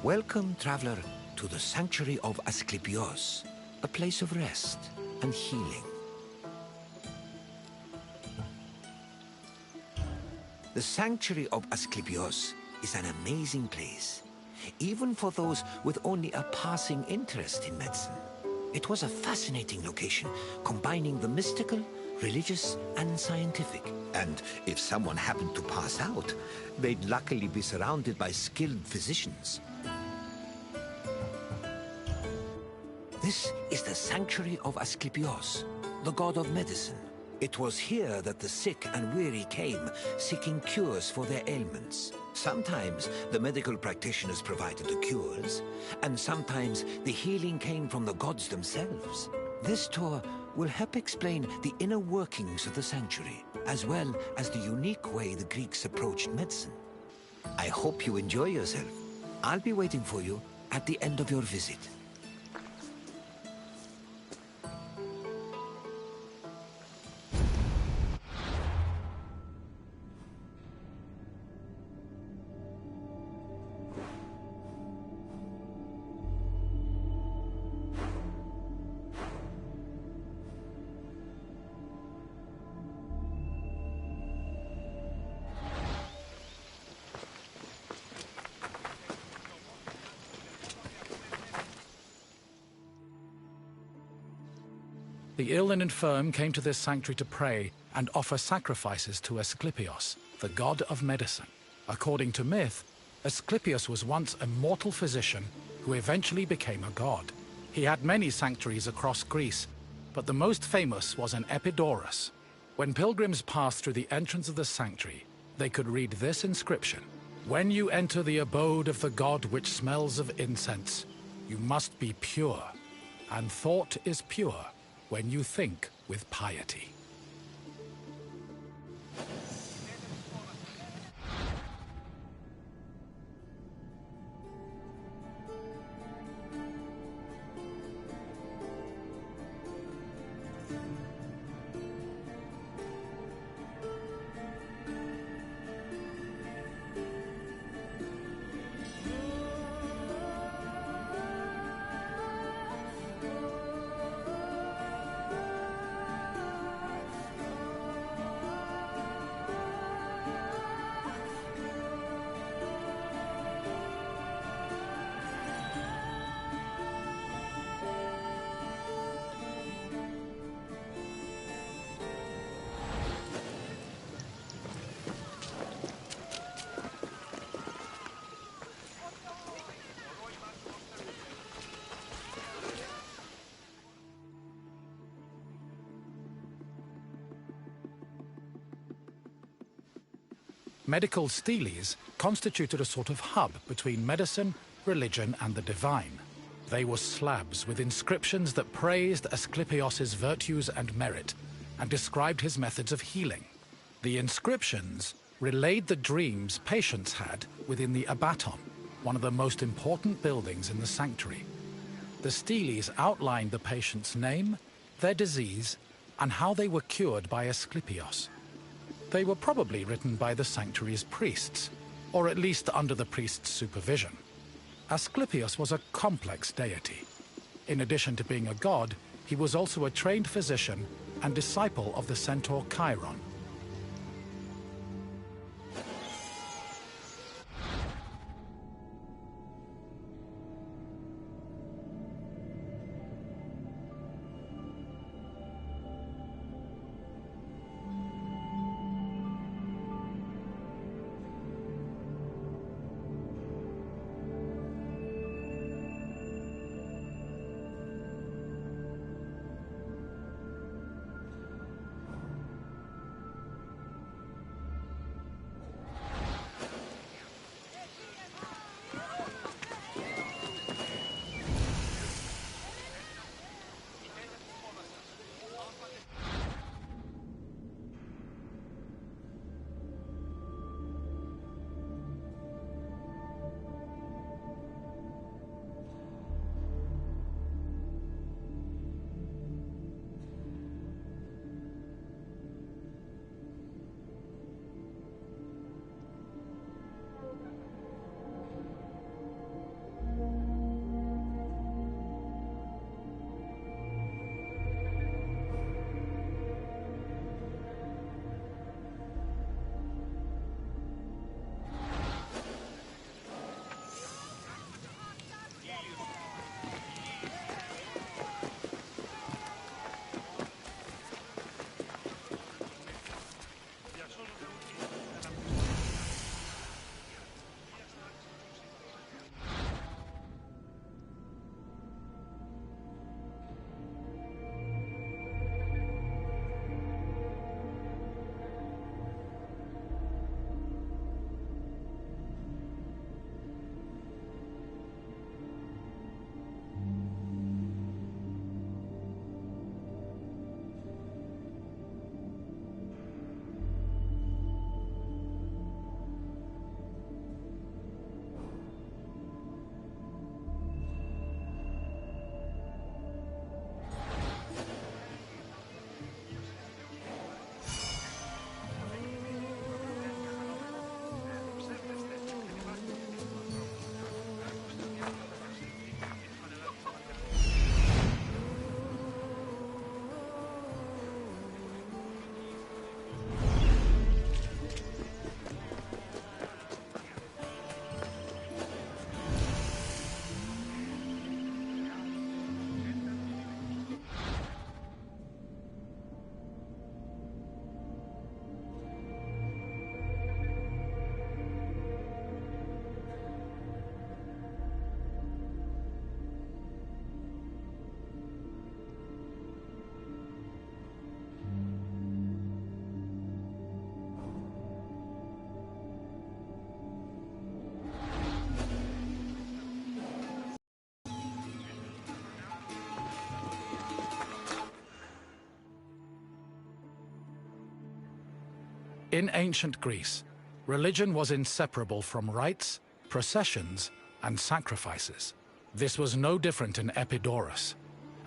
Welcome, traveler, to the sanctuary of Asclepios, a place of rest and healing. The sanctuary of Asclepios is an amazing place, even for those with only a passing interest in medicine. It was a fascinating location, combining the mystical, religious, and scientific. And if someone happened to pass out, they'd luckily be surrounded by skilled physicians. This is the sanctuary of Asclepios, the god of medicine. It was here that the sick and weary came, seeking cures for their ailments. Sometimes the medical practitioners provided the cures, and sometimes the healing came from the gods themselves. This tour will help explain the inner workings of the sanctuary, as well as the unique way the Greeks approached medicine. I hope you enjoy yourself. I'll be waiting for you at the end of your visit. The ill and infirm came to this sanctuary to pray and offer sacrifices to Asclepios, the god of medicine. According to myth, Asclepios was once a mortal physician who eventually became a god. He had many sanctuaries across Greece, but the most famous was in Epidaurus. When pilgrims passed through the entrance of the sanctuary, they could read this inscription: "When you enter the abode of the god which smells of incense, you must be pure, and thought is pure when you think with piety." Medical steles constituted a sort of hub between medicine, religion, and the divine. They were slabs with inscriptions that praised Asclepios' virtues and merit, and described his methods of healing. The inscriptions relayed the dreams patients had within the abaton, one of the most important buildings in the sanctuary. The steles outlined the patient's name, their disease, and how they were cured by Asclepios. They were probably written by the sanctuary's priests, or at least under the priest's supervision. Asclepios was a complex deity. In addition to being a god, he was also a trained physician and disciple of the centaur Chiron. In ancient Greece, religion was inseparable from rites, processions, and sacrifices. This was no different in Epidaurus,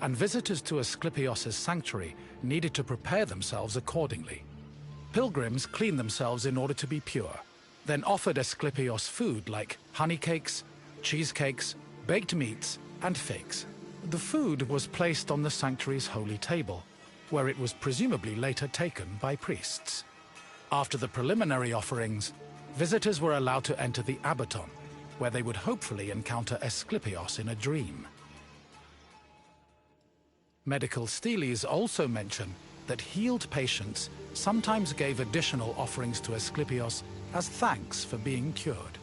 and visitors to Asclepios' sanctuary needed to prepare themselves accordingly. Pilgrims cleaned themselves in order to be pure, then offered Asclepios food like honey cakes, cheesecakes, baked meats, and figs. The food was placed on the sanctuary's holy table, where it was presumably later taken by priests. After the preliminary offerings, visitors were allowed to enter the abaton, where they would hopefully encounter Asclepios in a dream. Medical steles also mention that healed patients sometimes gave additional offerings to Asclepios as thanks for being cured.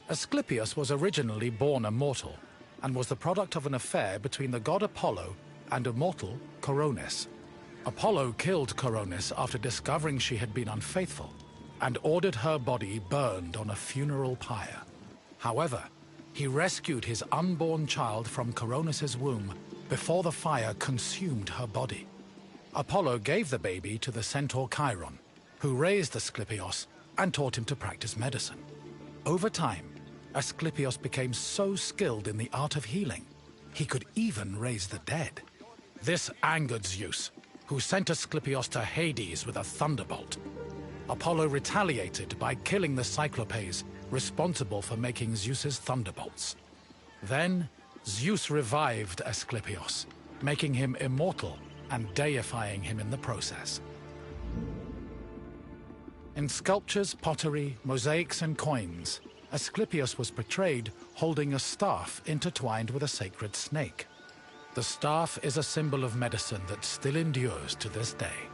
Asclepios was originally born a mortal, and was the product of an affair between the god Apollo and a mortal, Coronis. Apollo killed Coronis after discovering she had been unfaithful, and ordered her body burned on a funeral pyre. However, he rescued his unborn child from Coronis' womb before the fire consumed her body. Apollo gave the baby to the centaur Chiron, who raised Asclepios and taught him to practice medicine. Over time, Asclepios became so skilled in the art of healing, he could even raise the dead. This angered Zeus, who sent Asclepios to Hades with a thunderbolt. Apollo retaliated by killing the Cyclopes responsible for making Zeus's thunderbolts. Then, Zeus revived Asclepios, making him immortal and deifying him in the process. In sculptures, pottery, mosaics, and coins, Asclepios was portrayed holding a staff intertwined with a sacred snake. The staff is a symbol of medicine that still endures to this day.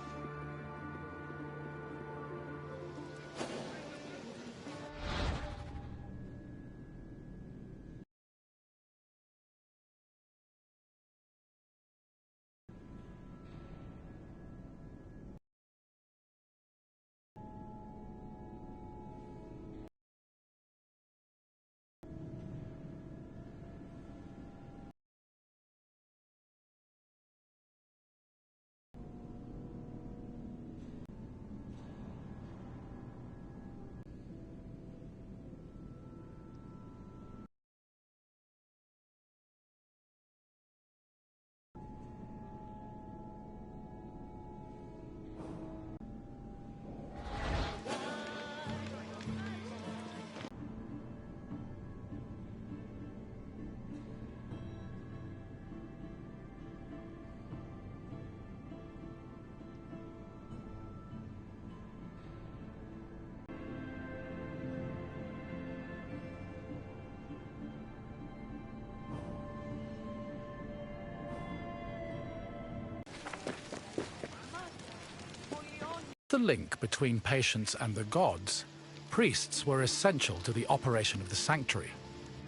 the link between patients and the gods, priests were essential to the operation of the sanctuary.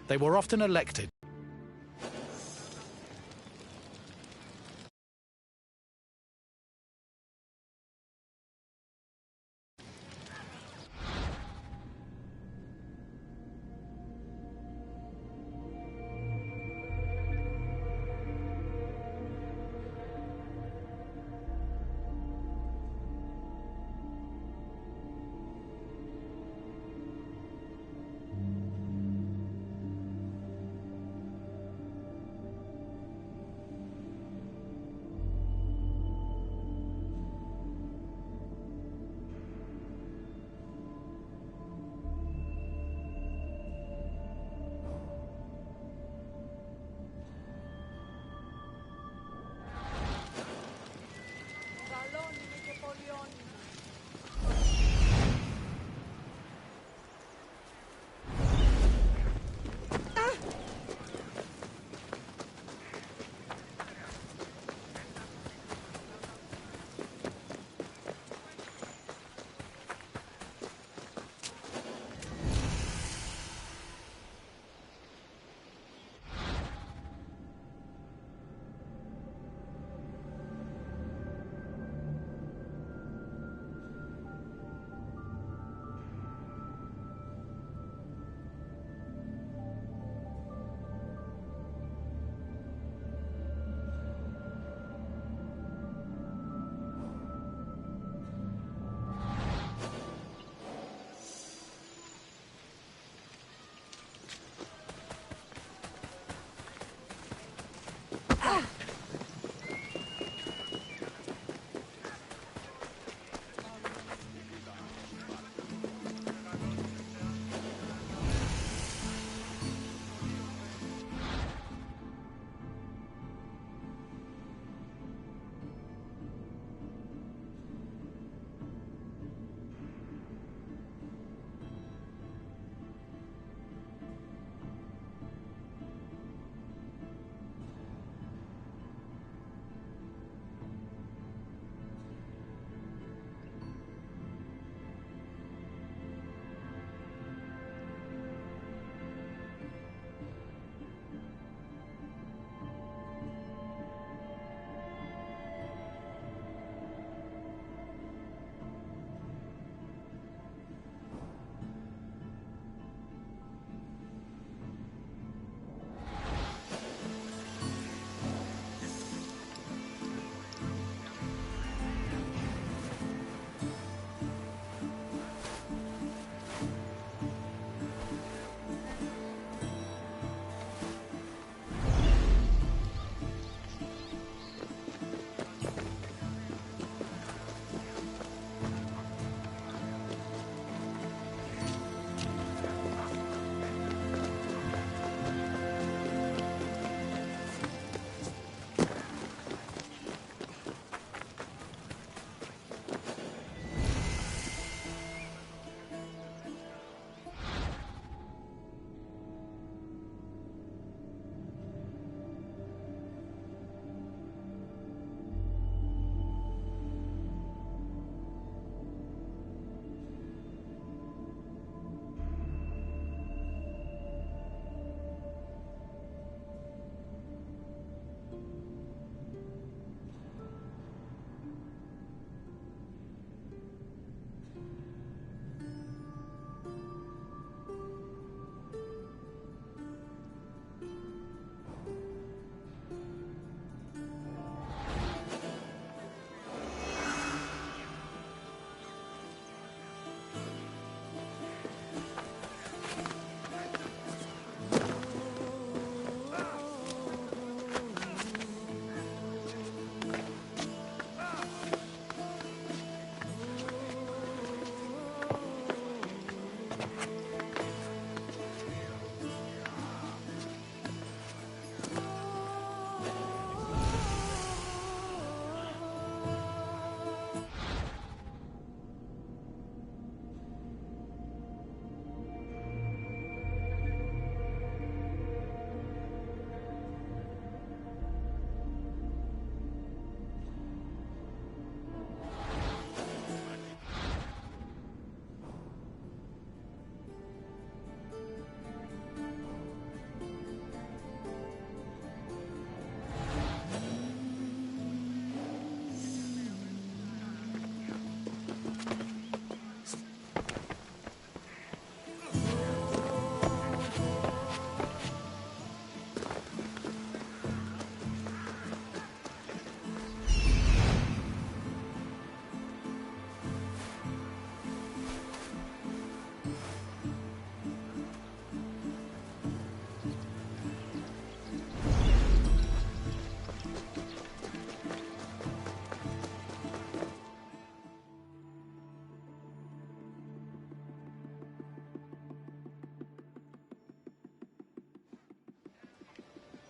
They were often elected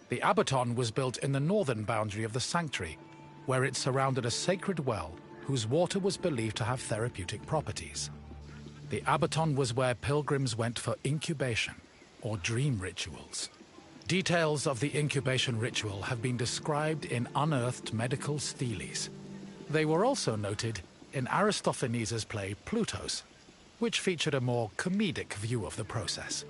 The abaton was built in the northern boundary of the sanctuary, where it surrounded a sacred well whose water was believed to have therapeutic properties. The abaton was where pilgrims went for incubation, or dream rituals. Details of the incubation ritual have been described in unearthed medical steles. They were also noted in Aristophanes' play Plutos, which featured a more comedic view of the process.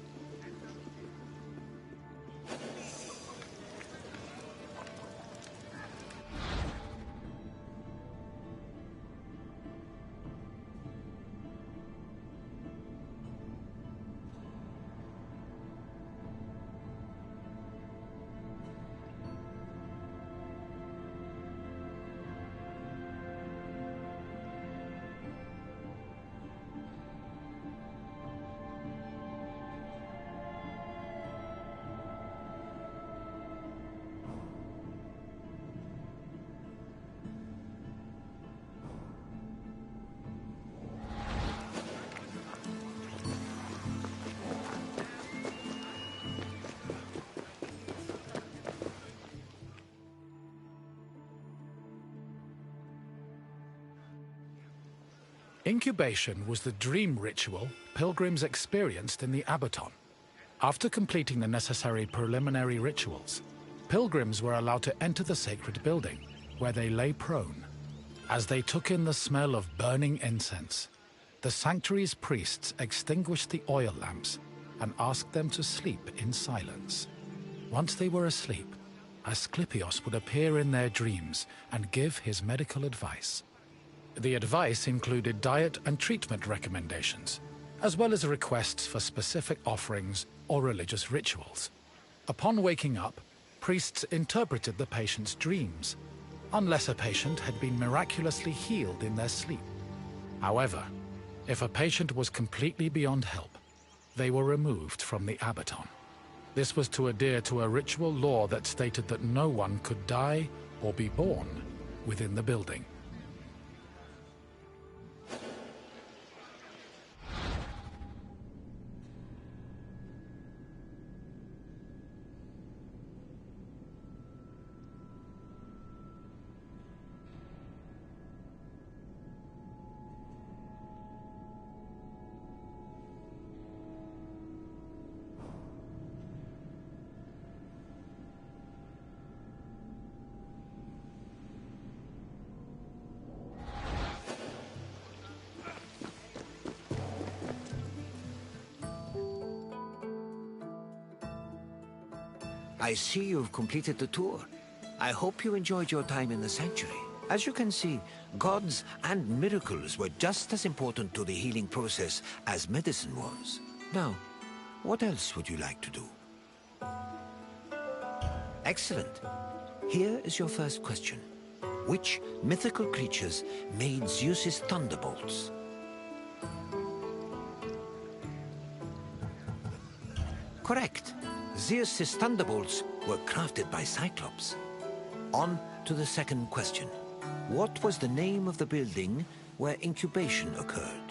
Incubation was the dream ritual pilgrims experienced in the abaton. After completing the necessary preliminary rituals, pilgrims were allowed to enter the sacred building, where they lay prone. As they took in the smell of burning incense, the sanctuary's priests extinguished the oil lamps and asked them to sleep in silence. Once they were asleep, Asclepios would appear in their dreams and give his medical advice. The advice included diet and treatment recommendations, as well as requests for specific offerings or religious rituals. Upon waking up, priests interpreted the patient's dreams, unless a patient had been miraculously healed in their sleep. However, if a patient was completely beyond help, they were removed from the abaton. This was to adhere to a ritual law that stated that no one could die or be born within the building. I see you've completed the tour. I hope you enjoyed your time in the sanctuary. As you can see, gods and miracles were just as important to the healing process as medicine was. Now, what else would you like to do? Excellent. Here is your first question. Which mythical creatures made Zeus's thunderbolts? Correct. Zeus's thunderbolts were crafted by Cyclops. On to the second question. What was the name of the building where incubation occurred?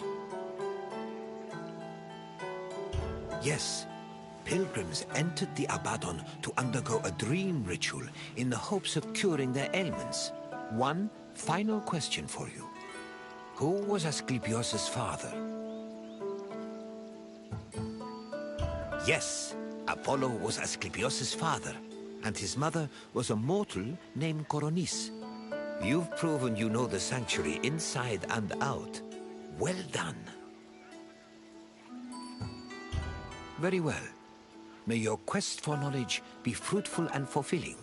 Yes, pilgrims entered the abaton to undergo a dream ritual in the hopes of curing their ailments. One final question for you. Who was Asclepios' father? Yes, Apollo was Asclepios' father, and his mother was a mortal named Coronis. You've proven you know the sanctuary inside and out. Well done. Very well. May your quest for knowledge be fruitful and fulfilling.